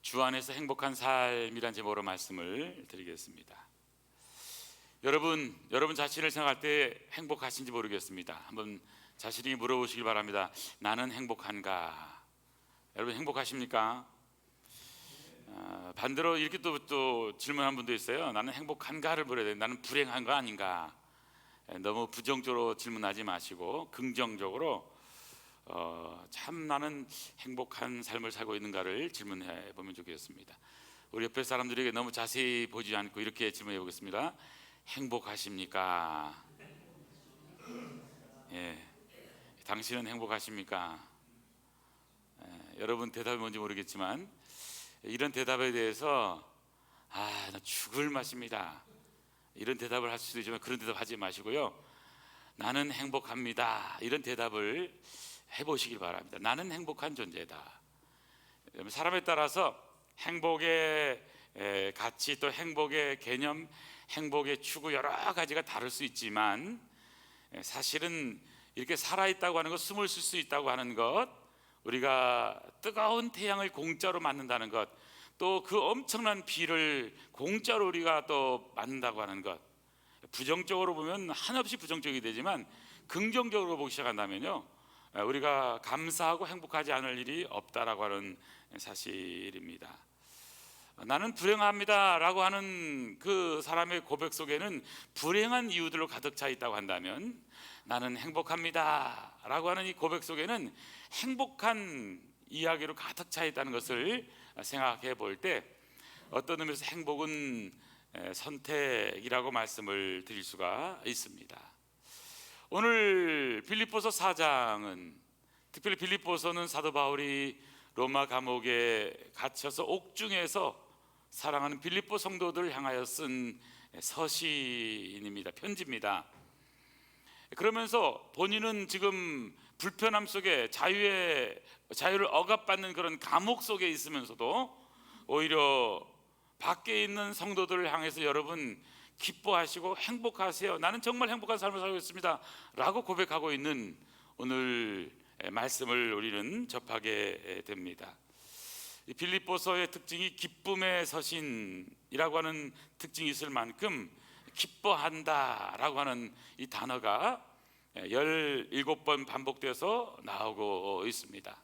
주 안에서 행복한 삶이란 제목으로 말씀을 드리겠습니다. 여러분 자신을 생각할 때 행복하신지 모르겠습니다. 한번 자신이 물어보시길 바랍니다. 나는 행복한가? 여러분 행복하십니까? 반대로 이렇게 또 질문한 분도 있어요. 나는 행복한가를 물어야 돼. 나는 불행한가 아닌가? 너무 부정적으로 질문하지 마시고 긍정적으로 참 나는 행복한 삶을 살고 있는가를 질문해 보면 좋겠습니다. 우리 옆에 사람들에게 너무 자세히 보지 않고 이렇게 질문해 보겠습니다. 행복하십니까? 예, 당신은 행복하십니까? 여러분 대답이 뭔지 모르겠지만 이런 대답에 대해서 나 죽을 맛입니다, 이런 대답을 할 수도 있지만 그런 대답 하지 마시고요. 나는 행복합니다, 이런 대답을 해보시길 바랍니다. 나는 행복한 존재다. 사람에 따라서 행복의 가치, 또 행복의 개념, 행복의 추구 여러 가지가 다를 수 있지만 사실은 이렇게 살아있다고 하는 것, 숨을 쉴 수 있다고 하는 것, 우리가 뜨거운 태양을 공짜로 맞는다는 것, 또 그 엄청난 비를 공짜로 우리가 또 맞는다고 하는 것, 부정적으로 보면 한없이 부정적이 되지만 긍정적으로 보기 시작한다면요, 우리가 감사하고 행복하지 않을 일이 없다라고 하는 사실입니다. 나는 불행합니다 라고 하는 그 사람의 고백 속에는 불행한 이유들로 가득 차 있다고 한다면, 나는 행복합니다 라고 하는 이 고백 속에는 행복한 이야기로 가득 차 있다는 것을 생각해 볼 때 어떤 의미에서 행복은 선택이라고 말씀을 드릴 수가 있습니다. 오늘 빌립보서 4장은, 특별히 빌립보서는 사도 바울이 로마 감옥에 갇혀서 옥중에서 사랑하는 빌립보 성도들을 향하여 쓴 서신입니다. 편지입니다. 그러면서 본인은 지금 불편함 속에 자유를 억압받는 그런 감옥 속에 있으면서도 오히려 밖에 있는 성도들을 향해서 여러분 기뻐하시고 행복하세요, 나는 정말 행복한 삶을 살고 있습니다 라고 고백하고 있는 오늘 말씀을 우리는 접하게 됩니다. 이 빌립보서의 특징이 기쁨의 서신이라고 하는 특징이 있을 만큼 기뻐한다 라고 하는 이 단어가 17번 반복돼서 나오고 있습니다.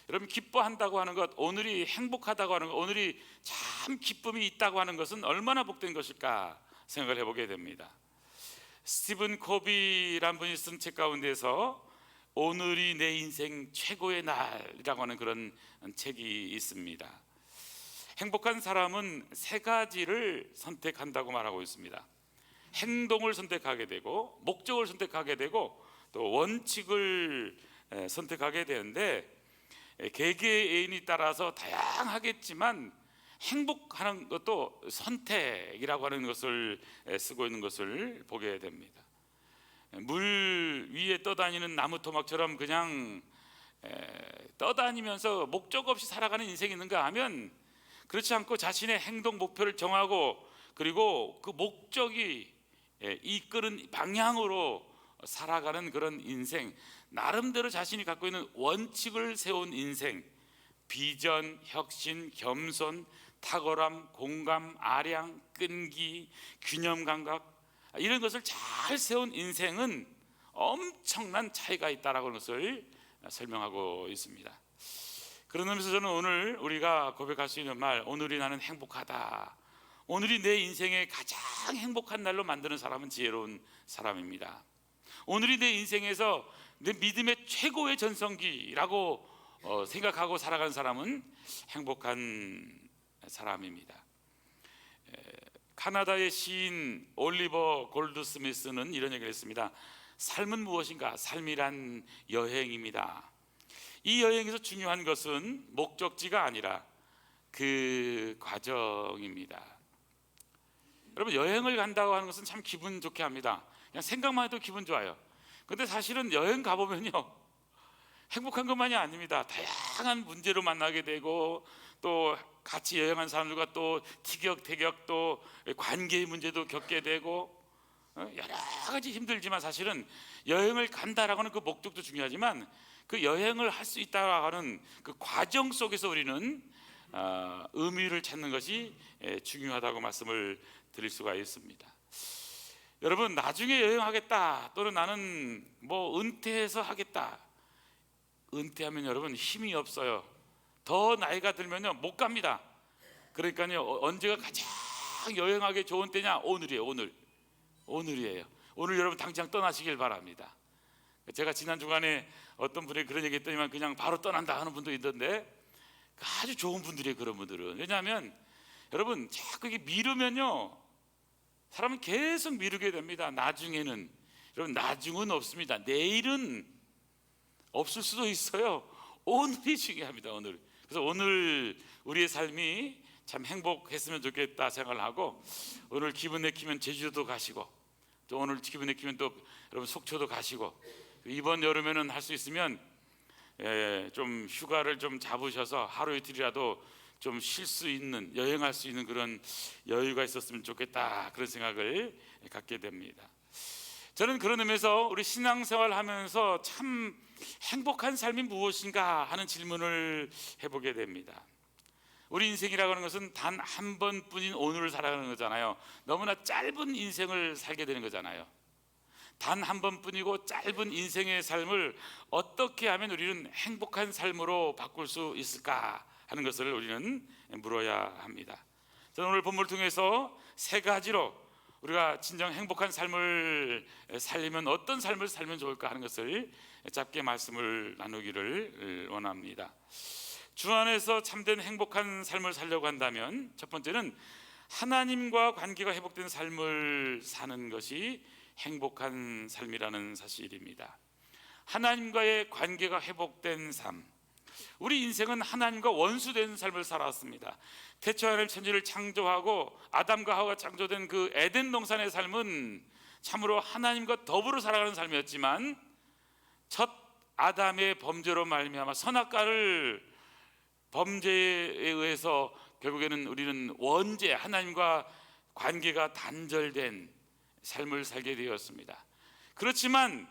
여러분, 기뻐한다고 하는 것, 오늘이 행복하다고 하는 것, 오늘이 참 기쁨이 있다고 하는 것은 얼마나 복된 것일까 생각을 해보게 됩니다. 스티븐 코비라는 분이 쓴 책 가운데서 오늘이 내 인생 최고의 날이라고 하는 그런 책이 있습니다. 행복한 사람은 세 가지를 선택한다고 말하고 있습니다. 행동을 선택하게 되고, 목적을 선택하게 되고, 또 원칙을 선택하게 되는데, 개개인에 따라서 다양하겠지만 행복하는 것도 선택이라고 하는 것을 쓰고 있는 것을 보게 됩니다. 물 위에 떠다니는 나무 토막처럼 그냥 떠다니면서 목적 없이 살아가는 인생이 있는가 하면, 그렇지 않고 자신의 행동 목표를 정하고, 그리고 그 목적이 이끄는 방향으로 살아가는 그런 인생, 나름대로 자신이 갖고 있는 원칙을 세운 인생, 비전, 혁신, 겸손, 탁월함, 공감, 아량, 끈기, 균형 감각, 이런 것을 잘 세운 인생은 엄청난 차이가 있다라고 하는 것을 설명하고 있습니다. 그런 의미에서 저는 오늘 우리가 고백할 수 있는 말, 오늘이 나는 행복하다, 오늘이 내 인생의 가장 행복한 날로 만드는 사람은 지혜로운 사람입니다. 오늘이 내 인생에서 내 믿음의 최고의 전성기라고 생각하고 살아가는 사람은 행복한 사람입니다. 카나다의 시인 올리버 골드스미스는 이런 얘기를 했습니다. 삶은 무엇인가? 삶이란 여행입니다. 이 여행에서 중요한 것은 목적지가 아니라 그 과정입니다. 여러분, 여행을 간다고 하는 것은 참 기분 좋게 합니다. 그냥 생각만 해도 기분 좋아요. 근데 사실은 여행 가보면요, 행복한 것만이 아닙니다. 다양한 문제로 만나게 되고, 또 같이 여행한 사람들과 또 티격태격, 또 관계의 문제도 겪게 되고, 여러 가지 힘들지만 사실은 여행을 간다라고 하는 그 목적도 중요하지만 그 여행을 할 수 있다라고 하는 그 과정 속에서 우리는 의미를 찾는 것이 중요하다고 말씀을 드릴 수가 있습니다. 여러분, 나중에 여행하겠다, 또는 나는 뭐 은퇴해서 하겠다. 은퇴하면 여러분 힘이 없어요. 더 나이가 들면요 못 갑니다. 그러니까요, 언제가 가장 여행하기 좋은 때냐? 오늘이에요. 오늘이에요. 오늘 여러분 당장 떠나시길 바랍니다. 제가 지난 주간에 어떤 분이 그런 얘기 했더니만 그냥 바로 떠난다 하는 분도 있던데, 아주 좋은 분들이에요, 그런 분들은. 왜냐하면 여러분 자꾸 이게 미루면요 사람은 계속 미루게 됩니다. 나중에는, 여러분 나중은 없습니다. 내일은 없을 수도 있어요. 오늘이 중요합니다. 오늘. 그래서 오늘 우리의 삶이 참 행복했으면 좋겠다 생각을 하고, 오늘 기분 내키면 제주도도 가시고, 또 오늘 기분 내키면 또 여러분 속초도 가시고, 이번 여름에는 할 수 있으면 좀 휴가를 좀 잡으셔서 하루 이틀이라도 좀 쉴 수 있는, 여행할 수 있는 그런 여유가 있었으면 좋겠다, 그런 생각을 갖게 됩니다. 저는 그런 의미에서 우리 신앙생활 하면서 참 행복한 삶이 무엇인가 하는 질문을 해보게 됩니다. 우리 인생이라고 하는 것은 단 한 번뿐인 오늘을 살아가는 거잖아요. 너무나 짧은 인생을 살게 되는 거잖아요. 단 한 번뿐이고 짧은 인생의 삶을 어떻게 하면 우리는 행복한 삶으로 바꿀 수 있을까 하는 것을 우리는 물어야 합니다. 저는 오늘 본문을 통해서 세 가지로 우리가 진정 행복한 삶을 살려면 어떤 삶을 살면 좋을까 하는 것을 짧게 말씀을 나누기를 원합니다. 주 안에서 참된 행복한 삶을 살려고 한다면 첫 번째는 하나님과 관계가 회복된 삶을 사는 것이 행복한 삶이라는 사실입니다. 하나님과의 관계가 회복된 삶. 우리 인생은 하나님과 원수된 삶을 살았습니다. 태초 하나님 천지를 창조하고 아담과 하와가 창조된 그 에덴 동산의 삶은 참으로 하나님과 더불어 살아가는 삶이었지만, 첫 아담의 범죄로 말미암아 선악과를 범죄에 의해서 결국에는 우리는 원죄, 하나님과 관계가 단절된 삶을 살게 되었습니다. 그렇지만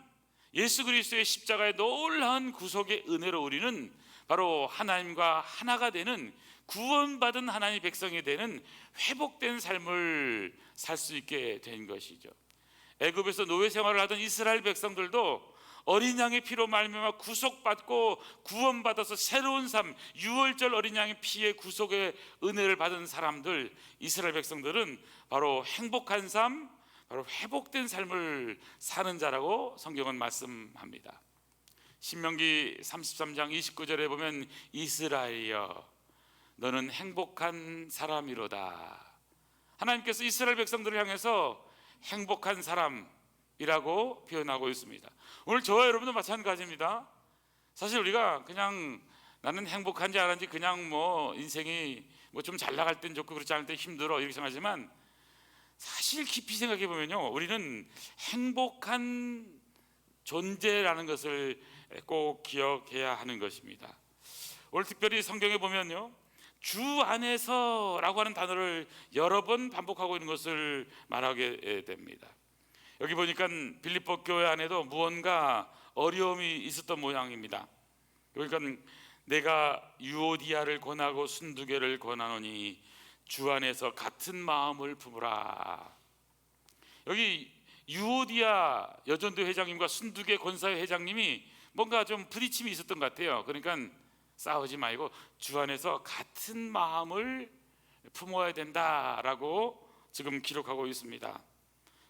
예수 그리스도의 십자가의 놀라운 구속의 은혜로 우리는 바로 하나님과 하나가 되는, 구원받은 하나님의 백성이 되는 회복된 삶을 살 수 있게 된 것이죠. 애굽에서 노예 생활을 하던 이스라엘 백성들도 어린 양의 피로 말미암아 구속받고 구원받아서 새로운 삶, 유월절 어린 양의 피의 구속의 은혜를 받은 사람들, 이스라엘 백성들은 바로 행복한 삶, 바로 회복된 삶을 사는 자라고 성경은 말씀합니다. 신명기 33장 29절에 보면 이스라엘이여 너는 행복한 사람이로다. 하나님께서 이스라엘 백성들을 향해서 행복한 사람이라고 표현하고 있습니다. 오늘 저와 여러분도 마찬가지입니다. 사실 우리가 그냥 나는 행복한지 안 한지 그냥 뭐 인생이 뭐 좀 잘 나갈 땐 좋고 그렇지 않을 땐 힘들어 이렇게 생각하지만, 사실 깊이 생각해 보면요 우리는 행복한 존재라는 것을 꼭 기억해야 하는 것입니다. 오늘 특별히 성경에 보면요 주 안에서라고 하는 단어를 여러 번 반복하고 있는 것을 말하게 됩니다. 여기 보니까 빌립보 교회 안에도 무언가 어려움이 있었던 모양입니다. 그러니까 내가 유오디아를 권하고 순두개를 권하노니 주 안에서 같은 마음을 품으라. 여기 유오디아 여전도 회장님과 순두개 권사회 회장님이 뭔가 좀 부딪힘이 있었던 것 같아요. 그러니까 싸우지 말고 주 안에서 같은 마음을 품어야 된다라고 지금 기록하고 있습니다.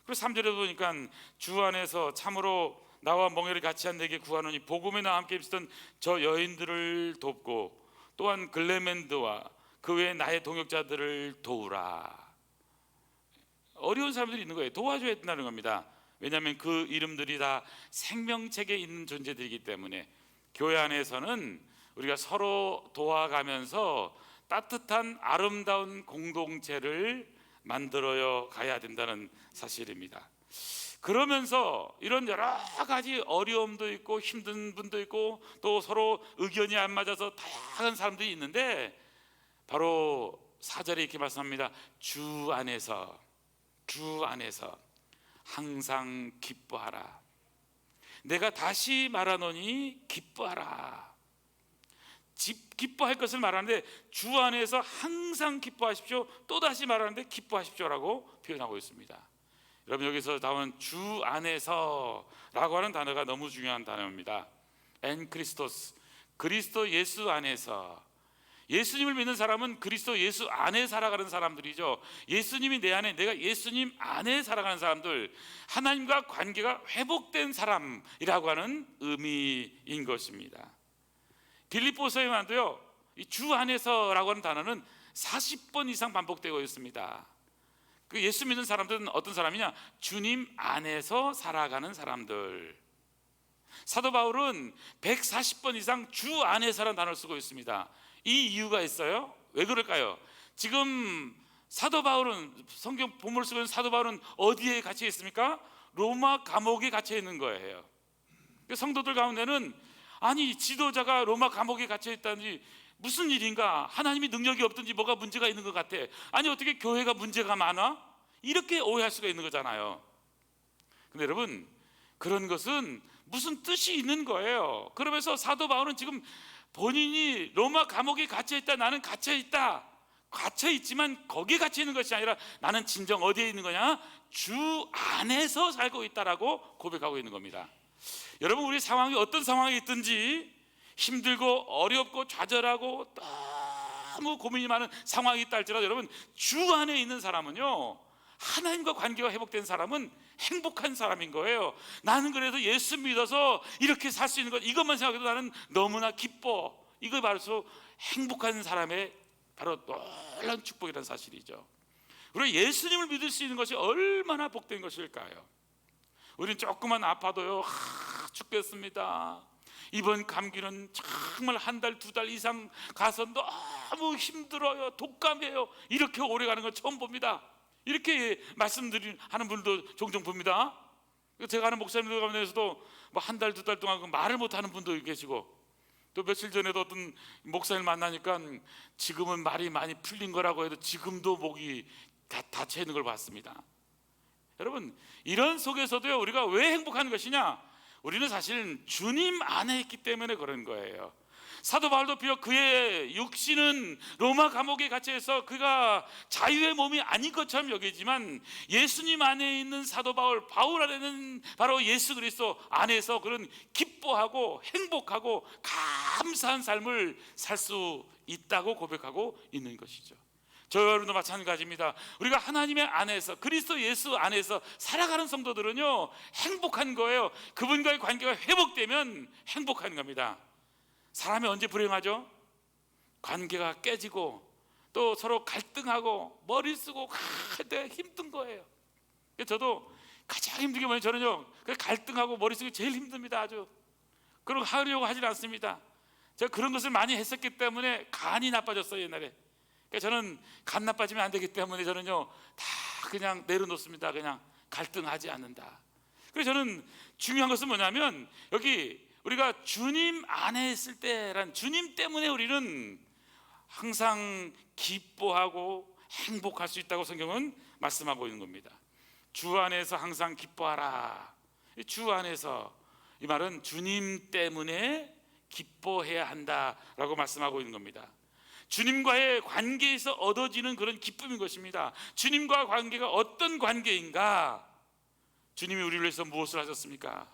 그리고 3절에 보니까 주 안에서 참으로 나와 멍에를 같이 한 내게 구하노니 복음에 나와 함께 있었던 저 여인들을 돕고 또한 글레멘드와 그 외에 나의 동역자들을 도우라. 어려운 사람들이 있는 거예요. 도와줘야 된다는 겁니다. 왜냐하면 그 이름들이 다 생명책에 있는 존재들이기 때문에 교회 안에서는 우리가 서로 도와가면서 따뜻한 아름다운 공동체를 만들어 가야 된다는 사실입니다. 그러면서 이런 여러 가지 어려움도 있고 힘든 분도 있고 또 서로 의견이 안 맞아서 다양한 사람들이 있는데, 바로 4절에 이렇게 말씀합니다. 주 안에서 항상 기뻐하라. 내가 다시 말하노니 기뻐하라. 기뻐할 것을 말하는데 주 안에서 항상 기뻐하십시오. 또다시 말하는데 기뻐하십시오라고 표현하고 있습니다. 여러분, 여기서 나오는 주 안에서라고 하는 단어가 너무 중요한 단어입니다. 엔 크리스토스, 그리스도 예수 안에서. 예수님을 믿는 사람은 그리스도 예수 안에 살아가는 사람들이죠. 예수님이 내 안에, 내가 예수님 안에 살아가는 사람들, 하나님과 관계가 회복된 사람이라고 하는 의미인 것입니다. 빌립보서에만도요, 이 주 안에서라고 하는 단어는 40번 이상 반복되고 있습니다. 그 예수 믿는 사람들은 어떤 사람이냐? 주님 안에서 살아가는 사람들. 사도 바울은 140번 이상 주 안에서라는 단어를 쓰고 있습니다. 이 이유가 있어요. 왜 그럴까요? 지금 사도 바울은, 성경 본문을 쓰고 있는 사도 바울은 어디에 갇혀 있습니까? 로마 감옥에 갇혀 있는 거예요. 성도들 가운데는 아니, 지도자가 로마 감옥에 갇혀 있다니 무슨 일인가? 하나님이 능력이 없든지 뭐가 문제가 있는 것 같아. 아니, 어떻게 교회가 문제가 많아? 이렇게 오해할 수가 있는 거잖아요. 근데 여러분, 그런 것은 무슨 뜻이 있는 거예요. 그러면서 사도 바울은 지금 본인이 로마 감옥에 갇혀 있다, 나는 갇혀 있다, 갇혀 있지만 거기에 갇혀 있는 것이 아니라 나는 진정 어디에 있는 거냐? 주 안에서 살고 있다라고 고백하고 있는 겁니다. 여러분, 우리 상황이 어떤 상황이 있든지, 힘들고 어렵고 좌절하고 너무 고민이 많은 상황이 있다 할지라도 여러분, 주 안에 있는 사람은요, 하나님과 관계가 회복된 사람은 행복한 사람인 거예요. 나는 그래도 예수 믿어서 이렇게 살 수 있는 것, 이것만 생각해도 나는 너무나 기뻐. 이거 바로 행복한 사람의 바로 놀라운 축복이라는 사실이죠. 우리가 예수님을 믿을 수 있는 것이 얼마나 복된 것일까요? 우리는 조금만 아파도요, 죽겠습니다. 이번 감기는 정말 한 달, 두 달 이상 가서 너무 힘들어요, 독감이에요, 이렇게 오래 가는 거 처음 봅니다. 이렇게 말씀드리는 분들도 종종 봅니다. 제가 아는 목사님들 가운데서도 한 달, 두 달 동안 말을 못하는 분도 계시고, 또 며칠 전에도 어떤 목사님을 만나니까 지금은 말이 많이 풀린 거라고 해도 지금도 목이 닫혀 있는 걸 봤습니다. 여러분, 이런 속에서도요, 우리가 왜 행복한 것이냐? 우리는 사실 주님 안에 있기 때문에 그런 거예요. 사도 바울도 비록 그의 육신은 로마 감옥에 갇혀 있어 그가 자유의 몸이 아닌 것처럼 여기지만, 예수님 안에 있는 사도 바울 안에는 바로 예수 그리스도 안에서 그런 기뻐하고 행복하고 감사한 삶을 살 수 있다고 고백하고 있는 것이죠. 저 여러분도 마찬가지입니다. 우리가 하나님의 안에서, 그리스도 예수 안에서 살아가는 성도들은요, 행복한 거예요. 그분과의 관계가 회복되면 행복한 겁니다. 사람이 언제 불행하죠? 관계가 깨지고 또 서로 갈등하고 머리 쓰고 할 때 힘든 거예요. 저도 가장 힘든 게 뭐냐면, 저는요, 갈등하고 머리 쓰기 제일 힘듭니다. 아주. 그러고 하려고 하질 않습니다. 제가 그런 것을 많이 했었기 때문에 간이 나빠졌어요, 옛날에. 저는 간 나빠지면 안 되기 때문에 저는요, 다 그냥 내려놓습니다. 그냥 갈등하지 않는다. 그래서 저는 중요한 것은 뭐냐면, 여기 우리가 주님 안에 있을 때란, 주님 때문에 우리는 항상 기뻐하고 행복할 수 있다고 성경은 말씀하고 있는 겁니다. 주 안에서 항상 기뻐하라. 주 안에서, 이 말은 주님 때문에 기뻐해야 한다라고 말씀하고 있는 겁니다. 주님과의 관계에서 얻어지는 그런 기쁨인 것입니다. 주님과 관계가 어떤 관계인가? 주님이 우리를 위해서 무엇을 하셨습니까?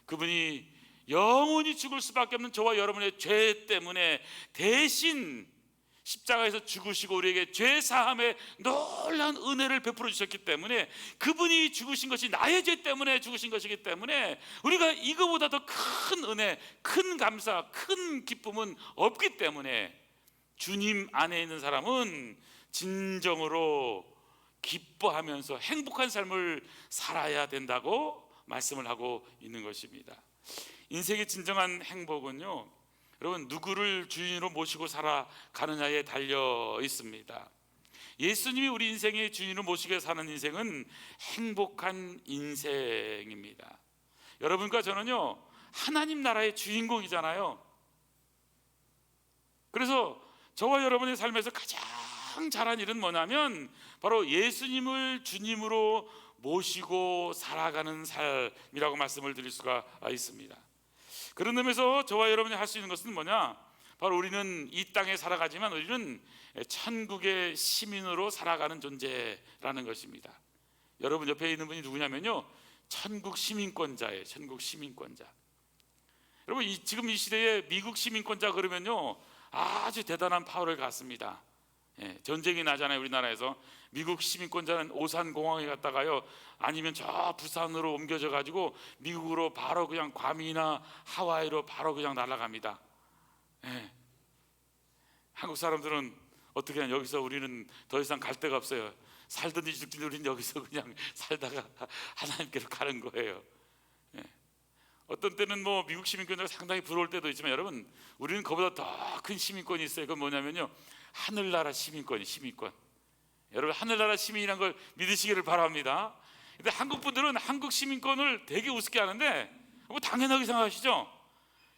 그분이 영원히 죽을 수밖에 없는 저와 여러분의 죄 때문에 대신 십자가에서 죽으시고 우리에게 죄 사함의 놀라운 은혜를 베풀어 주셨기 때문에, 그분이 죽으신 것이 나의 죄 때문에 죽으신 것이기 때문에 우리가 이거보다 더 큰 은혜, 큰 감사, 큰 기쁨은 없기 때문에 주님 안에 있는 사람은 진정으로 기뻐하면서 행복한 삶을 살아야 된다고 말씀을 하고 있는 것입니다. 인생의 진정한 행복은요, 여러분, 누구를 주인으로 모시고 살아가느냐에 달려 있습니다. 예수님이 우리 인생의 주인으로 모시게 사는 인생은 행복한 인생입니다. 여러분과 저는요, 하나님 나라의 주인공이잖아요. 그래서 저와 여러분의 삶에서 가장 잘한 일은 뭐냐면, 바로 예수님을 주님으로 모시고 살아가는 삶이라고 말씀을 드릴 수가 있습니다. 그런 의미에서 저와 여러분이 할 수 있는 것은 뭐냐? 바로 우리는 이 땅에 살아가지만 우리는 천국의 시민으로 살아가는 존재라는 것입니다. 여러분 옆에 있는 분이 누구냐면요, 천국 시민권자예요. 천국 시민권자. 여러분 지금 이 시대에 미국 시민권자 그러면요 아주 대단한 파워를 갖습니다. 전쟁이 나잖아요. 우리나라에서 미국 시민권자는 오산공항에 갔다가요, 아니면 저 부산으로 옮겨져 가지고 미국으로 바로 그냥 괌이나 하와이로 바로 그냥 날아갑니다. 한국 사람들은 어떻게 하냐, 여기서 우리는 더 이상 갈 데가 없어요. 살든지 죽든지 우리는 여기서 그냥 살다가 하나님께로 가는 거예요. 어떤 때는 뭐 미국 시민권자가 상당히 부러울 때도 있지만 여러분 우리는 그보다 더 큰 시민권이 있어요. 그건 뭐냐면요, 하늘나라 시민권. 여러분 하늘나라 시민이라는 걸 믿으시기를 바랍니다. 근데 한국 분들은 한국 시민권을 되게 우습게 하는데 뭐 당연하게 생각하시죠?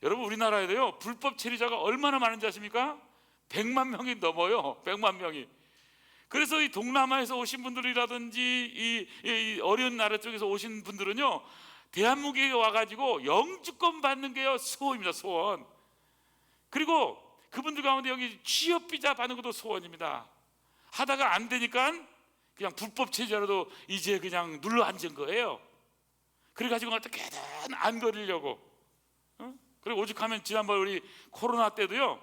여러분 우리나라에도요 불법 체류자가 얼마나 많은지 아십니까? 100만 명이 넘어요. 100만 명이. 그래서 이 동남아에서 오신 분들이라든지 이 어려운 나라 쪽에서 오신 분들은요 대한민국에 와가지고 영주권 받는 게요 소원입니다. 소원. 그리고 그분들 가운데 여기 취업비자 받는 것도 소원입니다. 하다가 안 되니까 그냥 불법 체류자라도 이제 그냥 눌러 앉은 거예요. 그래가지고 어떻게든 안 걸리려고. 그리고 오죽하면 지난번 우리 코로나 때도요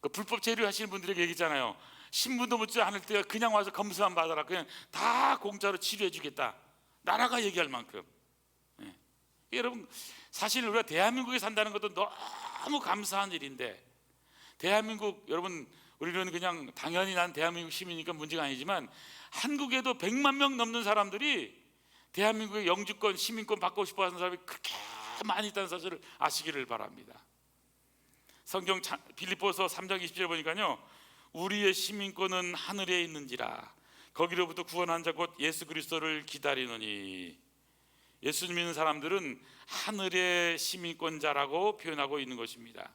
그 불법 체류 하시는 분들에게 얘기했잖아요. 신분도 묻지 않을 때 그냥 와서 검사만 받아라. 그냥 다 공짜로 치료해 주겠다. 나라가 얘기할 만큼. 여러분 사실 우리가 대한민국에 산다는 것도 너무 감사한 일인데, 대한민국 여러분 우리는 그냥 당연히 난 대한민국 시민이니까 문제가 아니지만 한국에도 100만 명 넘는 사람들이 대한민국의 영주권 시민권 받고 싶어 하는 사람이 그렇게 많이 있다는 사실을 아시기를 바랍니다. 성경 빌립보서 3장 20절에 보니까요, 우리의 시민권은 하늘에 있는지라 거기로부터 구원한 자 곧 예수 그리스도를 기다리노니. 예수 믿는 사람들은 하늘의 시민권자라고 표현하고 있는 것입니다.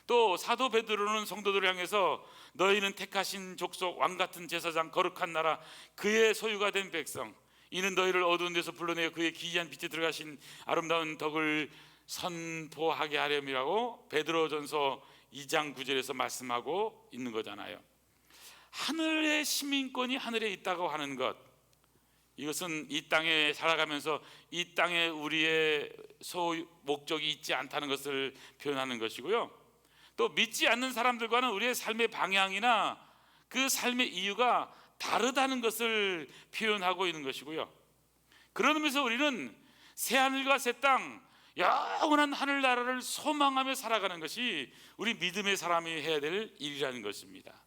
또 사도 베드로는 성도들을 향해서 너희는 택하신 족속, 왕같은 제사장, 거룩한 나라, 그의 소유가 된 백성, 이는 너희를 어두운 데서 불러내어 그의 기이한 빛에 들어가신 아름다운 덕을 선포하게 하렴이라고 베드로전서 2장 9절에서 말씀하고 있는 거잖아요. 하늘의 시민권이 하늘에 있다고 하는 것, 이것은 이 땅에 살아가면서 이 땅에 우리의 목적이 있지 않다는 것을 표현하는 것이고요, 또 믿지 않는 사람들과는 우리의 삶의 방향이나 그 삶의 이유가 다르다는 것을 표현하고 있는 것이고요, 그런 의미에서 우리는 새하늘과 새 땅, 영원한 하늘나라를 소망하며 살아가는 것이 우리 믿음의 사람이 해야 될 일이라는 것입니다.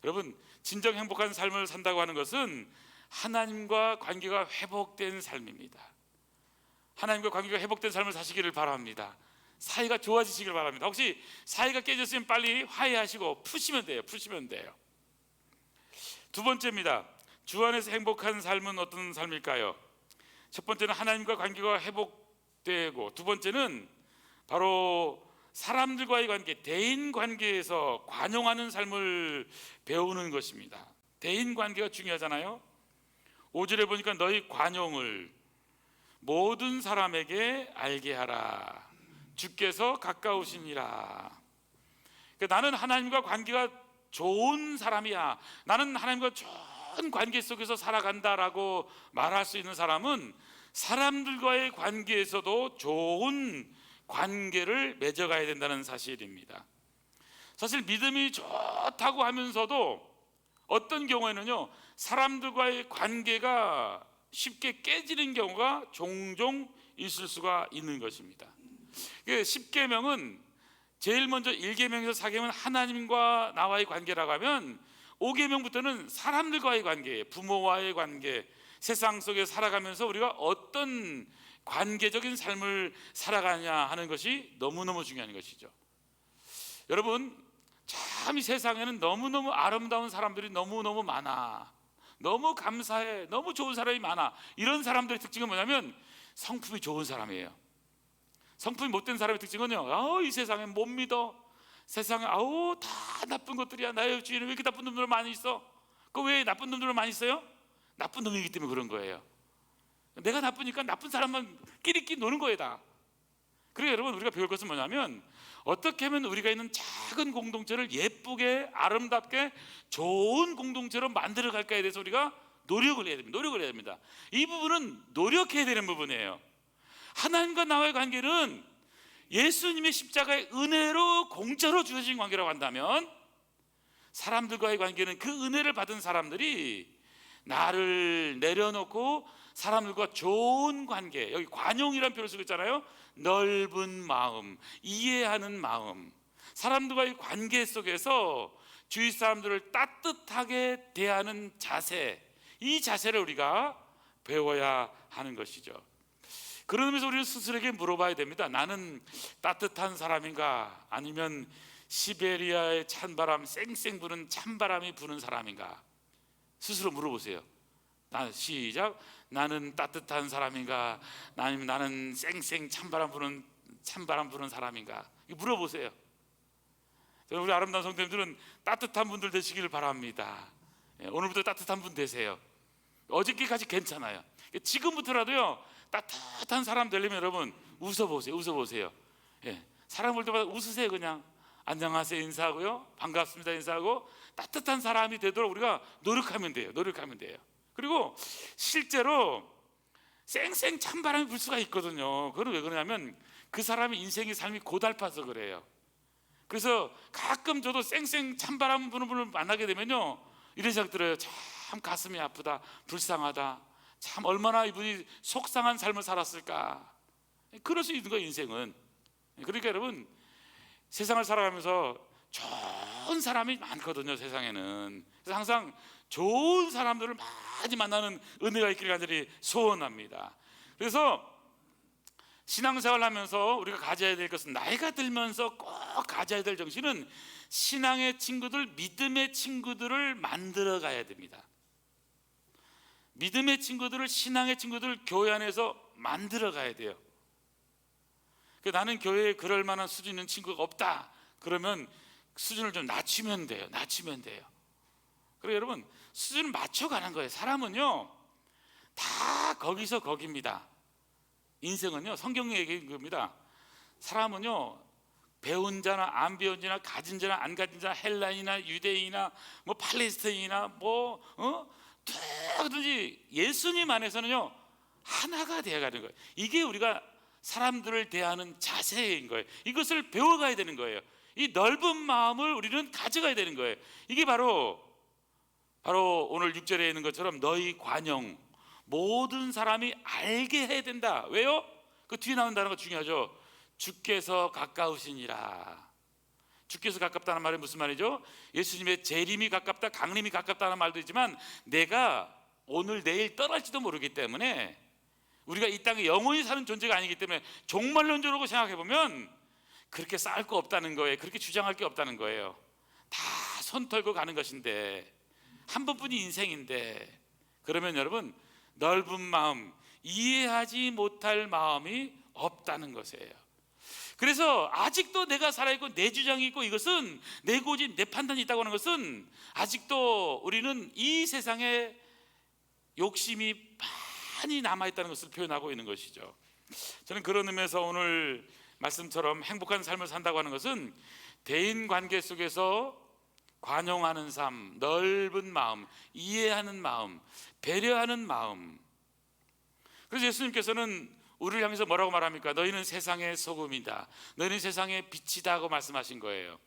여러분 진정 행복한 삶을 산다고 하는 것은 하나님과 관계가 회복된 삶입니다. 하나님과 관계가 회복된 삶을 사시기를 바랍니다. 사이가 좋아지시길 바랍니다. 혹시 사이가 깨졌으면 빨리 화해하시고 푸시면 돼요. 두 번째입니다. 주 안에서 행복한 삶은 어떤 삶일까요? 첫 번째는 하나님과 관계가 회복되고, 두 번째는 바로 사람들과의 관계, 대인 관계에서 관용하는 삶을 배우는 것입니다. 대인 관계가 중요하잖아요. 5절에 보니까 너희 관용을 모든 사람에게 알게 하라. 주께서 가까우시니라. 그러니까 나는 하나님과 관계가 좋은 사람이야, 나는 하나님과 좋은 관계 속에서 살아간다라고 말할 수 있는 사람은 사람들과의 관계에서도 좋은 관계를 맺어가야 된다는 사실입니다. 사실 믿음이 좋다고 하면서도 어떤 경우에는요 사람들과의 관계가 쉽게 깨지는 경우가 종종 있을 수가 있는 것입니다. 10계명은 제일 먼저 1계명에서 4계명은 하나님과 나와의 관계라고 하면 5계명부터는 사람들과의 관계, 부모와의 관계, 세상 속에 살아가면서 우리가 어떤 관계적인 삶을 살아가냐 하는 것이 너무너무 중요한 것이죠. 여러분 참 이 세상에는 너무너무 아름다운 사람들이 너무너무 많아. 너무 감사해. 너무 좋은 사람이 많아. 이런 사람들의 특징은 뭐냐면 성품이 좋은 사람이에요. 성품이 못된 사람의 특징은요, 이 세상에 못 믿어. 세상에 다 나쁜 것들이야. 나의 주위에는 왜 이렇게 나쁜 놈들 많이 있어? 그 왜 나쁜 놈들 많이 있어요? 나쁜 놈이기 때문에 그런 거예요. 내가 나쁘니까 나쁜 사람만 끼리끼리 노는 거예요 다. 그러니까 여러분 우리가 배울 것은 뭐냐면 어떻게 하면 우리가 있는 작은 공동체를 예쁘게 아름답게 좋은 공동체로 만들어 갈까에 대해서 우리가 노력을 해야 됩니다. 노력을 해야 됩니다. 이 부분은 노력해야 되는 부분이에요. 하나님과 나와의 관계는 예수님의 십자가의 은혜로 공짜로 주어진 관계라고 한다면, 사람들과의 관계는 그 은혜를 받은 사람들이 나를 내려놓고 사람들과 좋은 관계, 여기 관용이라는 표현을 쓰고 있잖아요. 넓은 마음, 이해하는 마음, 사람들과의 관계 속에서 주위 사람들을 따뜻하게 대하는 자세, 이 자세를 우리가 배워야 하는 것이죠. 그런 의미에서 우리는 스스로에게 물어봐야 됩니다. 나는 따뜻한 사람인가, 아니면 시베리아의 찬바람, 쌩쌩 부는 찬바람이 부는 사람인가? 스스로 물어보세요. 시작. 나는 따뜻한 사람인가, 아니면 나는 쌩쌩 찬바람 부는 사람인가? 물어보세요. 우리 아름다운 성도님들은 따뜻한 분들 되시길 바랍니다. 오늘부터 따뜻한 분 되세요. 어저께까지 괜찮아요. 지금부터라도요, 따뜻한 사람 되려면 여러분 웃어보세요. 웃어보세요. 사람 볼 때마다 웃으세요. 그냥 안녕하세요 인사하고요, 반갑습니다 인사하고, 따뜻한 사람이 되도록 우리가 노력하면 돼요. 노력하면 돼요. 그리고 실제로 쌩쌩 찬바람이 불 수가 있거든요. 그건 왜 그러냐면 그 사람의 인생의 삶이 고달파서 그래요. 그래서 가끔 저도 쌩쌩 찬바람 부는 분을 만나게 되면요, 이런 생각 들어요. 참 가슴이 아프다, 불쌍하다, 참 얼마나 이분이 속상한 삶을 살았을까. 그럴 수 있는 거예요, 인생은. 그러니까 여러분, 세상을 살아가면서 좋은 사람이 많거든요, 세상에는. 그래서 항상 좋은 사람들을 많이 만나는 은혜가 있기를 간절히 소원합니다. 그래서 신앙생활을 하면서 우리가 가져야 될 것은, 나이가 들면서 꼭 가져야 될 정신은 신앙의 친구들, 믿음의 친구들을 만들어 가야 됩니다. 믿음의 친구들을, 신앙의 친구들을 교회 안에서 만들어 가야 돼요. 나는 교회에 그럴 만한 수준 있는 친구가 없다, 그러면 수준을 좀 낮추면 돼요. 낮추면 돼요. 그리고 여러분, 수준을 맞춰가는 거예요. 사람은요 다 거기서 거기입니다. 인생은요, 성경에 얘기한 겁니다. 사람은요, 배운 자나 안 배운 자나, 가진 자나 안 가진 자나, 헬라인이나 유대인이나 뭐 팔레스타인이나 누구든지 예수님 안에서는요 하나가 되어가는 거예요. 이게 우리가 사람들을 대하는 자세인 거예요. 이것을 배워가야 되는 거예요. 이 넓은 마음을 우리는 가져가야 되는 거예요. 이게 바로 오늘 6절에 있는 것처럼 너희 관용, 모든 사람이 알게 해야 된다. 왜요? 그 뒤에 나오는 단어가 중요하죠. 주께서 가까우시니라. 주께서 가깝다는 말이 무슨 말이죠? 예수님의 재림이 가깝다, 강림이 가깝다는 말도 있지만, 내가 오늘 내일 떠날지도 모르기 때문에, 우리가 이 땅에 영원히 사는 존재가 아니기 때문에 종말론적으로 생각해 보면 그렇게 쌓을 거 없다는 거예요. 그렇게 주장할 게 없다는 거예요. 다 손 털고 가는 것인데, 한 번뿐이 인생인데, 그러면 여러분, 넓은 마음, 이해하지 못할 마음이 없다는 것이에요. 그래서 아직도 내가 살아있고 내 주장이 있고, 이것은 내 고집, 내 판단이 있다고 하는 것은, 아직도 우리는 이 세상에 욕심이 많이 남아있다는 것을 표현하고 있는 것이죠. 저는 그런 의미에서 오늘 말씀처럼 행복한 삶을 산다고 하는 것은 대인관계 속에서 관용하는 삶, 넓은 마음, 이해하는 마음, 배려하는 마음. 그래서 예수님께서는 우리를 향해서 뭐라고 말합니까? 너희는 세상의 소금이다, 너희는 세상의 빛이다 하고 말씀하신 거예요.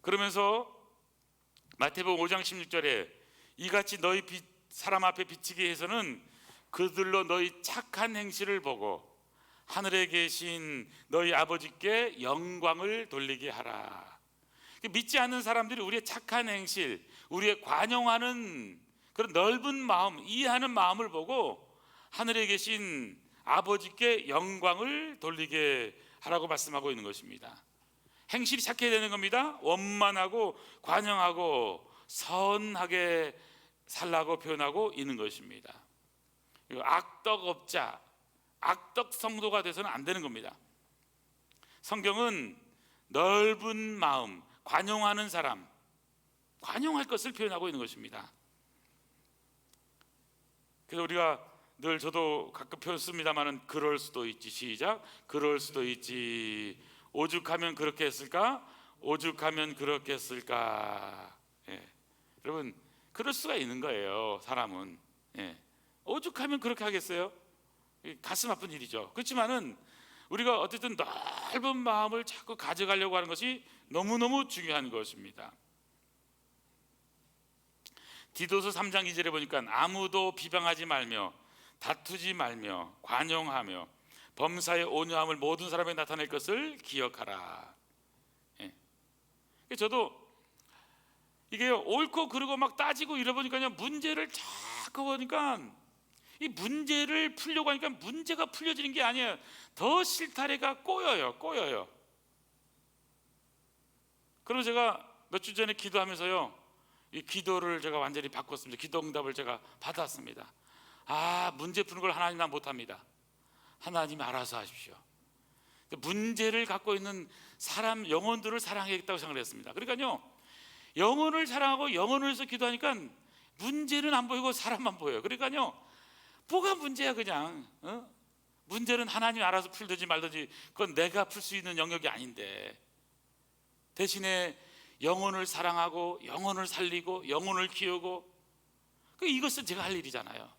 그러면서 마태복음 5장 16절에 이같이 너희 사람 앞에 비치게 해서는 그들로 너희 착한 행실을 보고 하늘에 계신 너희 아버지께 영광을 돌리게 하라. 믿지 않는 사람들이 우리의 착한 행실, 우리의 관용하는 그런 넓은 마음, 이해하는 마음을 보고 하늘에 계신 아버지께 영광을 돌리게 하라고 말씀하고 있는 것입니다. 행실이 착해야 되는 겁니다. 원만하고 관용하고 선하게 살라고 표현하고 있는 것입니다. 악덕업자, 악덕 성도가 돼서는 안 되는 겁니다. 성경은 넓은 마음, 관용하는 사람, 관용할 것을 표현하고 있는 것입니다. 그래서 우리가 늘, 저도 가끔 표현 씁니다만은, 그럴 수도 있지, 시작, 그럴 수도 있지, 오죽하면 그렇게 했을까? 오죽하면 그렇게 했을까? 예. 여러분, 그럴 수가 있는 거예요. 사람은. 예. 오죽하면 그렇게 하겠어요? 가슴 아픈 일이죠. 그렇지만은 우리가 어쨌든 넓은 마음을 자꾸 가져가려고 하는 것이 너무너무 중요한 것입니다. 디도서 3장 2절에 보니까 아무도 비방하지 말며 다투지 말며 관용하며 범사의 온유함을 모든 사람에게 나타낼 것을 기억하라. 예. 저도 이게 옳고 그르고 막 따지고 이러보니까요, 문제를 자꾸 보니까 이 문제를 풀려고 하니까 문제가 풀려지는 게 아니에요. 더 실타래가 꼬여요. 그래서 제가 몇 주 전에 기도하면서요, 이 기도를 제가 완전히 바꿨습니다. 기도 응답을 제가 받았습니다. 문제 푸는 걸 하나님 난 못합니다. 하나님이 알아서 하십시오. 문제를 갖고 있는 사람 영혼들을 사랑하겠다고 생각을 했습니다. 그러니까요, 영혼을 사랑하고 영혼을 위해서 기도하니까 문제는 안 보이고 사람만 보여요. 그러니까요, 뭐가 문제야 그냥. 문제는 하나님이 알아서 풀든지 말든지 그건 내가 풀 수 있는 영역이 아닌데, 대신에 영혼을 사랑하고 영혼을 살리고 영혼을 키우고, 이것은 제가 할 일이잖아요.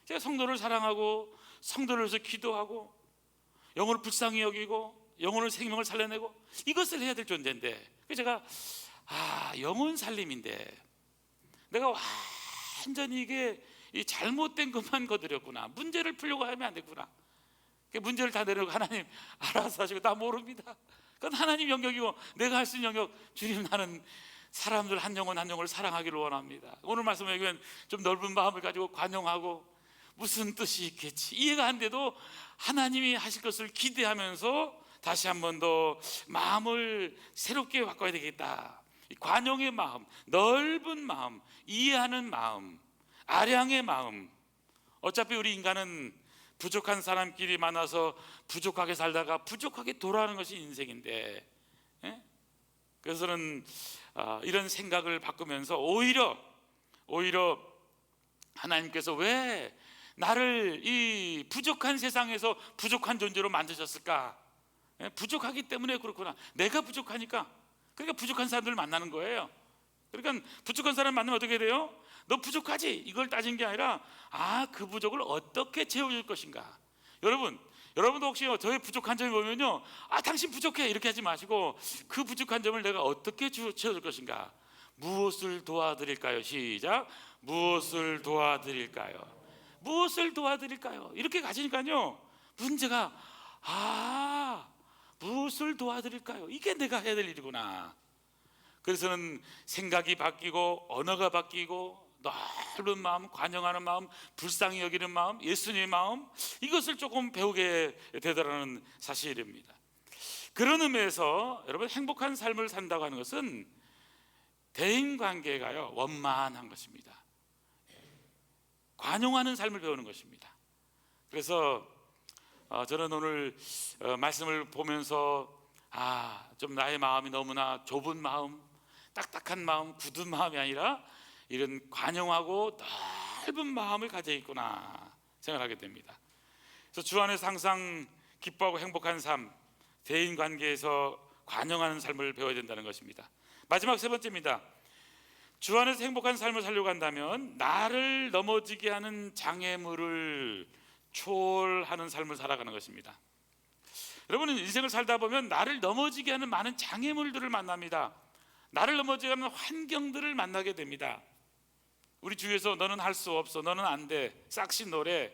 제가 성도를 사랑하고 성도를 위해서 기도하고 영혼을 불쌍히 여기고 영혼을 생명을 살려내고, 이것을 해야 될 존재인데, 제가 영혼 살림인데 내가 완전히 이게 이 잘못된 것만 거들였구나. 문제를 풀려고 하면 안 되구나. 문제를 다 내려놓고 하나님 알아서 하시고, 나 모릅니다. 그건 하나님 영역이고 내가 할 수 있는 영역, 주님 나는 사람들 한 영혼 한 영혼을 사랑하기를 원합니다. 오늘 말씀에 보면 좀 넓은 마음을 가지고 관용하고, 무슨 뜻이 있겠지 이해가 안 돼도 하나님이 하실 것을 기대하면서 다시 한 번 더 마음을 새롭게 바꿔야 되겠다. 관용의 마음, 넓은 마음, 이해하는 마음, 아량의 마음. 어차피 우리 인간은 부족한 사람끼리 만나서 부족하게 살다가 부족하게 돌아가는 것이 인생인데, 예? 그래서 저는 이런 생각을 바꾸면서 오히려 하나님께서 왜 나를 이 부족한 세상에서 부족한 존재로 만드셨을까? 예? 부족하기 때문에 그렇구나. 내가 부족하니까. 그러니까 부족한 사람들을 만나는 거예요. 그러니까 부족한 사람 만나면 어떻게 돼요? 너 부족하지? 이걸 따진 게 아니라 그 부족을 어떻게 채워줄 것인가. 여러분도 혹시 저의 부족한 점이 보면요, 당신 부족해 이렇게 하지 마시고, 그 부족한 점을 내가 어떻게 채워줄 것인가. 무엇을 도와드릴까요? 시작. 무엇을 도와드릴까요? 무엇을 도와드릴까요? 이렇게 가시니까요, 문제가 무엇을 도와드릴까요? 이게 내가 해야 될 일이구나. 그래서는 생각이 바뀌고 언어가 바뀌고 넓은 마음, 관용하는 마음, 불쌍히 여기는 마음, 예수님의 마음, 이것을 조금 배우게 되더라는 사실입니다. 그런 의미에서 여러분, 행복한 삶을 산다고 하는 것은 대인관계가요 원만한 것입니다. 관용하는 삶을 배우는 것입니다. 그래서 저는 오늘 말씀을 보면서 좀 나의 마음이 너무나 좁은 마음, 딱딱한 마음, 굳은 마음이 아니라 이런 관용하고 넓은 마음을 가져 있구나 생각하게 됩니다. 그래서 주 안에서 항상 기뻐하고 행복한 삶, 대인관계에서 관용하는 삶을 배워야 된다는 것입니다. 마지막 세 번째입니다. 주 안에서 행복한 삶을 살려고 한다면 나를 넘어지게 하는 장애물을 초월하는 삶을 살아가는 것입니다. 여러분은 인생을 살다 보면 나를 넘어지게 하는 많은 장애물들을 만납니다. 나를 넘어지게 하는 환경들을 만나게 됩니다. 우리 주위에서 너는 할 수 없어, 너는 안 돼, 싹신 노래.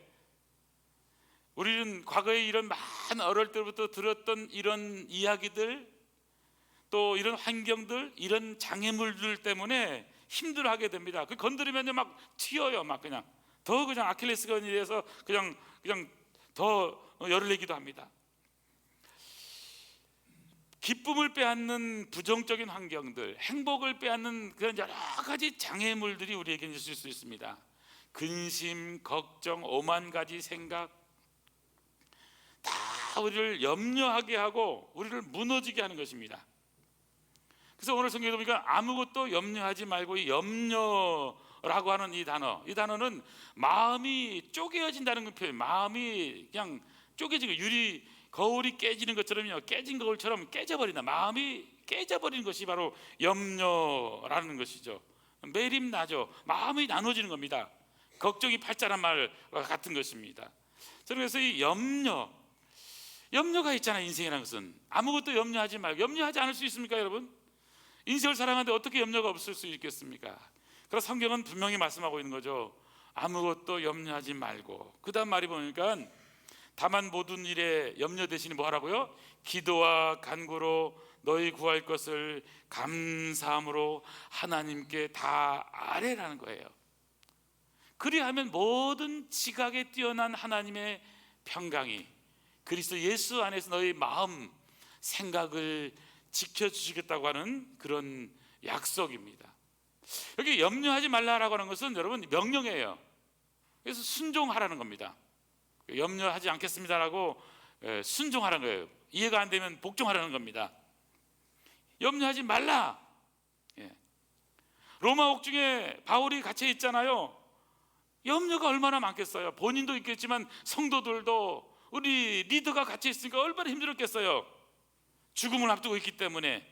우리는 과거에 이런 많은 어릴 때부터 들었던 이런 이야기들, 또 이런 환경들, 이런 장애물들 때문에 힘들어하게 됩니다. 그 건드리면 막 튀어요. 막 그냥 아킬레스건이 돼서 그냥 더 열을 내기도 합니다. 기쁨을 빼앗는 부정적인 환경들, 행복을 빼앗는 그런 여러 가지 장애물들이 우리에게 있을 수 있습니다. 근심, 걱정, 오만 가지 생각, 다 우리를 염려하게 하고 우리를 무너지게 하는 것입니다. 그래서 오늘 성경에 보니까 아무것도 염려하지 말고, 이 염려라고 하는 이 단어는 마음이 쪼개어진다는 표현. 마음이 그냥 쪼개지고 거울이 깨지는 것처럼요, 깨진 거울처럼 깨져버린다. 마음이 깨져버리는 것이 바로 염려라는 것이죠. 매림 나죠. 마음이 나눠지는 겁니다. 걱정이 팔자란 말과 같은 것입니다. 저는 그래서 이 염려가 있잖아요. 인생이라는 것은 아무것도 염려하지 말고, 염려하지 않을 수 있습니까 여러분? 인생을 살아가는데 어떻게 염려가 없을 수 있겠습니까? 그래서 성경은 분명히 말씀하고 있는 거죠. 아무것도 염려하지 말고. 그 다음 말이 보니까 다만 모든 일에 염려 대신에 뭐 하라고요? 기도와 간구로 너희 구할 것을 감사함으로 하나님께 다 아뢰라는 거예요. 그리하면 모든 지각에 뛰어난 하나님의 평강이 그리스도 예수 안에서 너희 마음 생각을 지켜주시겠다고 하는 그런 약속입니다. 여기 염려하지 말라라고 하는 것은 여러분 명령이에요. 그래서 순종하라는 겁니다. 염려하지 않겠습니다라고 순종하라는 거예요. 이해가 안 되면 복종하라는 겁니다. 염려하지 말라. 로마 옥중에 바울이 갇혀 있잖아요. 염려가 얼마나 많겠어요. 본인도 있겠지만 성도들도, 우리 리더가 갇혀 있으니까 얼마나 힘들었겠어요. 죽음을 앞두고 있기 때문에.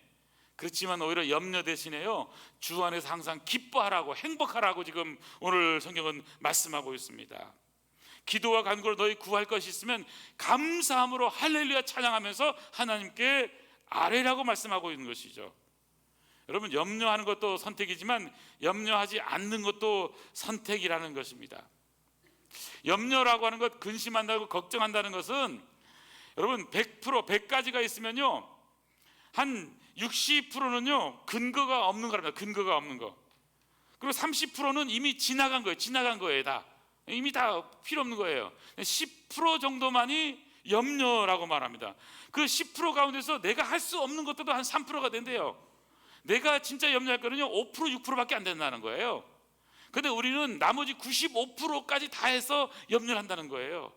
그렇지만 오히려 염려 대신에요, 주 안에서 항상 기뻐하라고, 행복하라고 지금 오늘 성경은 말씀하고 있습니다. 기도와 간구로 너희 구할 것이 있으면 감사함으로 할렐루야 찬양하면서 하나님께 아뢰라고 말씀하고 있는 것이죠. 여러분, 염려하는 것도 선택이지만 염려하지 않는 것도 선택이라는 것입니다. 염려라고 하는 것, 근심한다고 걱정한다는 것은 여러분 100가지가 있으면요 한 60%는요 근거가 없는 거랍니다. 근거가 없는 거. 그리고 30%는 이미 지나간 거예요. 지나간 거예요. 다 이미 다 필요 없는 거예요. 10% 정도만이 염려라고 말합니다. 그 10% 가운데서 내가 할 수 없는 것들도 한 3%가 된대요. 내가 진짜 염려할 거는요 5%, 6%밖에 안 된다는 거예요. 근데 우리는 나머지 95%까지 다 해서 염려를 한다는 거예요.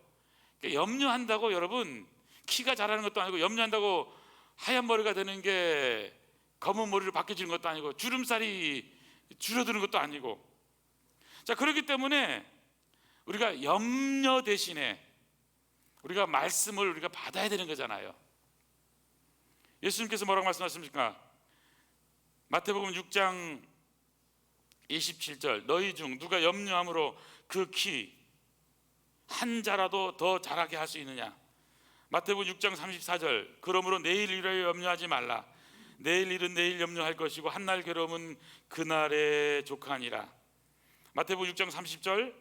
그러니까 염려한다고 여러분 키가 자라는 것도 아니고, 염려한다고 하얀 머리가 되는 게 검은 머리로 바뀌어지는 것도 아니고, 주름살이 줄어드는 것도 아니고. 자, 그렇기 때문에 우리가 염려 대신에 우리가 말씀을 우리가 받아야 되는 거잖아요. 예수님께서 뭐라고 말씀하십니까? 마태복음 6장 27절, 너희 중 누가 염려함으로 그 키 한 자라도 더 자라게 할 수 있느냐? 마태복음 6장 34절, 그러므로 내일 일을 염려하지 말라. 내일 일은 내일 염려할 것이고 한날 괴로움은 그날에 족하니라. 마태복음 6장 30절,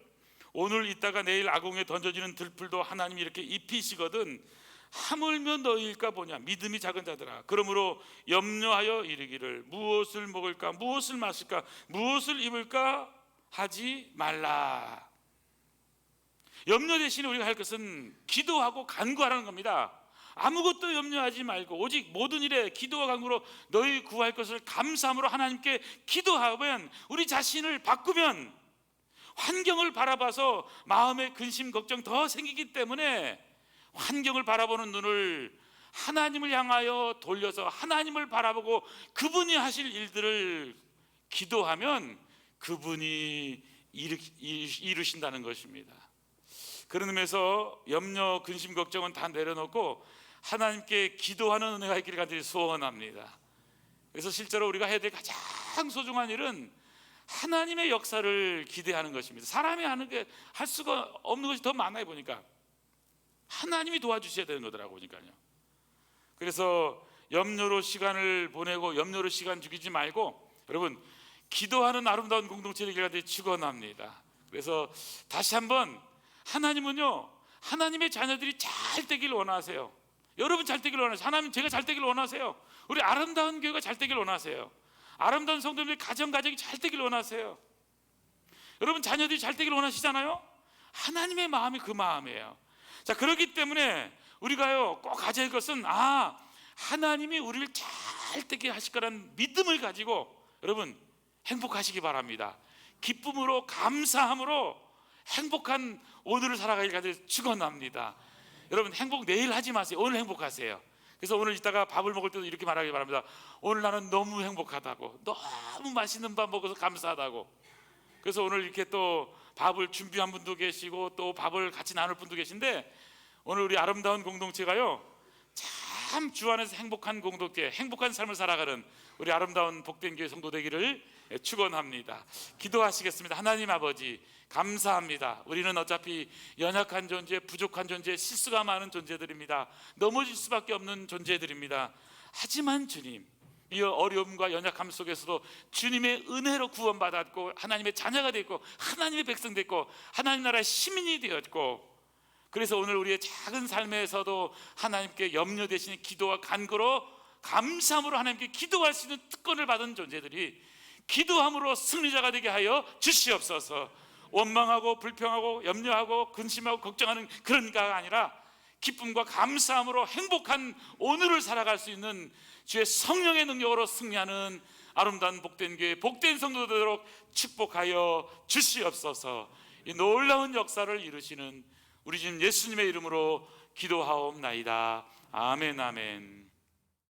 오늘 있다가 내일 아궁에 던져지는 들풀도 하나님이 이렇게 입히시거든 하물며 너희일까 보냐. 믿음이 작은 자들아, 그러므로 염려하여 이르기를 무엇을 먹을까, 무엇을 마실까, 무엇을 입을까 하지 말라. 염려 대신에 우리가 할 것은 기도하고 간구하라는 겁니다. 아무것도 염려하지 말고 오직 모든 일에 기도와 간구로 너희 구할 것을 감사함으로 하나님께 기도하면, 우리 자신을 바꾸면 환경을 바라봐서 마음의 근심 걱정 더 생기기 때문에 환경을 바라보는 눈을 하나님을 향하여 돌려서 하나님을 바라보고 그분이 하실 일들을 기도하면 그분이 이루신다는 것입니다. 그런 의미에서 염려, 근심, 걱정은 다 내려놓고 하나님께 기도하는 은혜가 있기를 간절히 소원합니다. 그래서 실제로 우리가 해야 될 가장 소중한 일은 하나님의 역사를 기대하는 것입니다. 사람이 하는 게 할 수가 없는 것이 더 많아요. 보니까 하나님이 도와주셔야 되는 거더라고요. 보니까요. 그래서 염려로 시간을 보내고 염려로 시간 죽이지 말고 여러분 기도하는 아름다운 공동체 되기를 간절히 축원합니다. 그래서 다시 한번, 하나님은요 하나님의 자녀들이 잘 되기를 원하세요. 여러분 잘 되기를 원하세요. 하나님 제가 잘 되기를 원하세요. 우리 아름다운 교회가 잘 되기를 원하세요. 아름다운 성도님들 가정이 잘 되기를 원하세요. 여러분 자녀들이 잘 되기를 원하시잖아요. 하나님의 마음이 그 마음이에요. 자, 그렇기 때문에 우리가요 꼭 가져야 할 것은 하나님이 우리를 잘 되게 하실 거라는 믿음을 가지고 여러분 행복하시기 바랍니다. 기쁨으로 감사함으로 행복한 오늘을 살아가길 간절히 축원합니다. 여러분 행복 내일 하지 마세요. 오늘 행복하세요. 그래서 오늘 이따가 밥을 먹을 때도 이렇게 말하기 바랍니다. 오늘 나는 너무 행복하다고, 너무 맛있는 밥 먹어서 감사하다고. 그래서 오늘 이렇게 또 밥을 준비한 분도 계시고 또 밥을 같이 나눌 분도 계신데, 오늘 우리 아름다운 공동체가요 참 주 안에서 행복한 공동체, 행복한 삶을 살아가는 우리 아름다운 복된 교회 성도 되기를 축원합니다. 기도하시겠습니다. 하나님 아버지, 감사합니다. 우리는 어차피 연약한 존재, 부족한 존재, 실수가 많은 존재들입니다. 넘어질 수밖에 없는 존재들입니다. 하지만 주님, 이 어려움과 연약함 속에서도 주님의 은혜로 구원받았고 하나님의 자녀가 됐고 하나님의 백성 됐고 하나님 나라의 시민이 되었고, 그래서 오늘 우리의 작은 삶에서도 하나님께 염려 대신 기도와 간구로 감사함으로 하나님께 기도할 수 있는 특권을 받은 존재들이 기도함으로 승리자가 되게 하여 주시옵소서. 원망하고 불평하고 염려하고 근심하고 걱정하는 그런 가가 아니라 기쁨과 감사함으로 행복한 오늘을 살아갈 수 있는 주의 성령의 능력으로 승리하는 아름다운 복된 교회, 복된 성도 되도록 축복하여 주시옵소서. 이 놀라운 역사를 이루시는 우리 주님 예수님의 이름으로 기도하옵나이다. 아멘, 아멘.